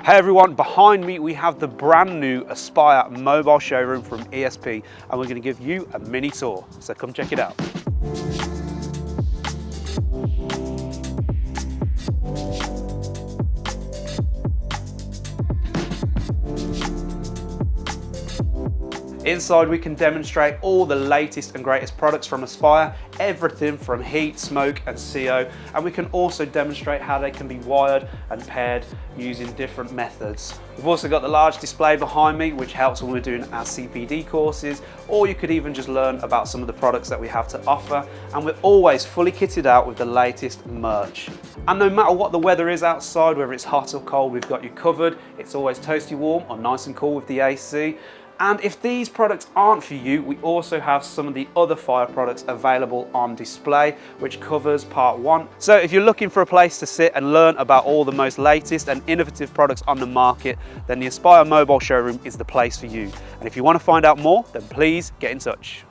Hey everyone, behind me we have the brand new Espire mobile showroom from ESP, and we're going to give you a mini tour, so come check it out. Inside we can demonstrate all the latest and greatest products from Espire, everything from heat, smoke and CO, and we can also demonstrate how they can be wired and paired using different methods. We've also got the large display behind me which helps when we're doing our CPD courses, or you could even just learn about some of the products that we have to offer, and we're always fully kitted out with the latest merch. And no matter what the weather is outside, whether it's hot or cold, we've got you covered. It's always toasty warm or nice and cool with the AC. And if these products aren't for you, we also have some of the other fire products available on display, which covers part one. So if you're looking for a place to sit and learn about all the most latest and innovative products on the market, then the Espire Mobile Showroom is the place for you. And if you want to find out more, then please get in touch.